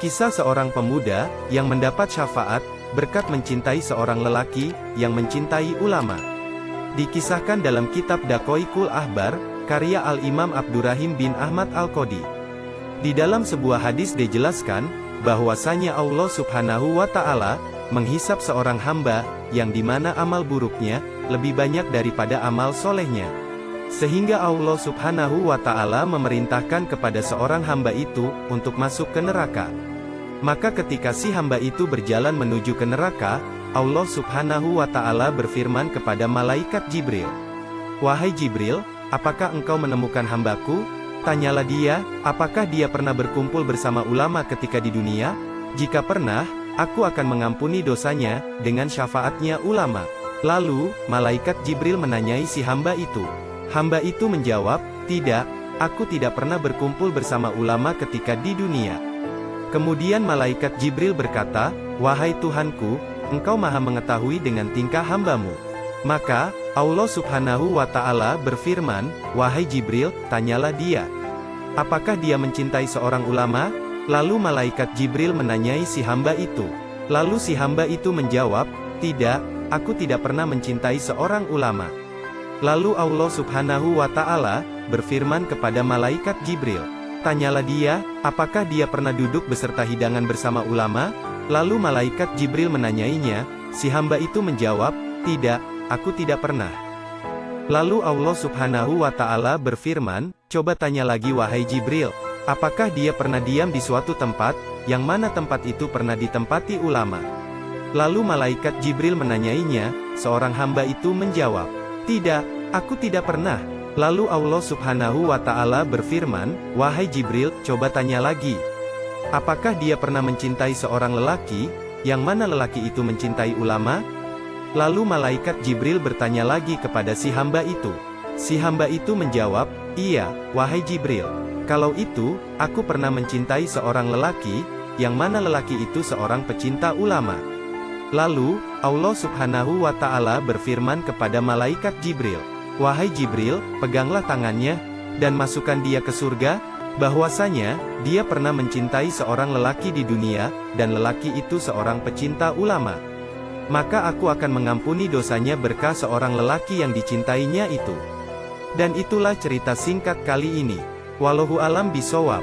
Kisah seorang pemuda yang mendapat syafaat berkat mencintai seorang lelaki yang mencintai ulama. Dikisahkan dalam kitab Daqaiqul Ahbar, karya Al-Imam Abdurrahim bin Ahmad Al-Qadi. Di dalam sebuah hadis dijelaskan bahwasanya Allah Subhanahu wa Ta'ala menghisap seorang hamba yang dimana amal buruknya lebih banyak daripada amal solehnya. Sehingga Allah Subhanahu wa Ta'ala memerintahkan kepada seorang hamba itu untuk masuk ke neraka. Maka ketika si hamba itu berjalan menuju ke neraka, Allah Subhanahu wa Ta'ala berfirman kepada malaikat Jibril, "Wahai Jibril, apakah engkau menemukan hambaku?" Tanyalah dia, "Apakah dia pernah berkumpul bersama ulama ketika di dunia? Jika pernah, aku akan mengampuni dosanya dengan syafaatnya ulama." Lalu, malaikat Jibril menanyai si hamba itu. Hamba itu menjawab, "Tidak, aku tidak pernah berkumpul bersama ulama ketika di dunia." Kemudian malaikat Jibril berkata, "Wahai Tuhanku, Engkau maha mengetahui dengan tingkah hambamu." Maka, Allah Subhanahu wa Ta'ala berfirman, "Wahai Jibril, tanyalah dia. Apakah dia mencintai seorang ulama?" Lalu malaikat Jibril menanyai si hamba itu. Lalu si hamba itu menjawab, "Tidak, aku tidak pernah mencintai seorang ulama." Lalu Allah Subhanahu wa Ta'ala berfirman kepada malaikat Jibril, "Tanyalah dia, apakah dia pernah duduk beserta hidangan bersama ulama?" Lalu malaikat Jibril menanyainya, si hamba itu menjawab, "Tidak, aku tidak pernah." Lalu Allah Subhanahu wa Ta'ala berfirman, "Coba tanya lagi wahai Jibril, apakah dia pernah diam di suatu tempat, yang mana tempat itu pernah ditempati ulama?" Lalu malaikat Jibril menanyainya, seorang hamba itu menjawab, "Tidak, aku tidak pernah." Lalu Allah Subhanahu wa Ta'ala berfirman, "Wahai Jibril, coba tanya lagi. Apakah dia pernah mencintai seorang lelaki, yang mana lelaki itu mencintai ulama?" Lalu malaikat Jibril bertanya lagi kepada si hamba itu. Si hamba itu menjawab, "Iya, wahai Jibril. Kalau itu, aku pernah mencintai seorang lelaki, yang mana lelaki itu seorang pecinta ulama." Lalu, Allah Subhanahu wa Ta'ala berfirman kepada malaikat Jibril, "Wahai Jibril, peganglah tangannya, dan masukkan dia ke surga, bahwasanya, dia pernah mencintai seorang lelaki di dunia, dan lelaki itu seorang pecinta ulama. Maka aku akan mengampuni dosanya berkah seorang lelaki yang dicintainya itu." Dan itulah cerita singkat kali ini. Wallahu alam bishawab.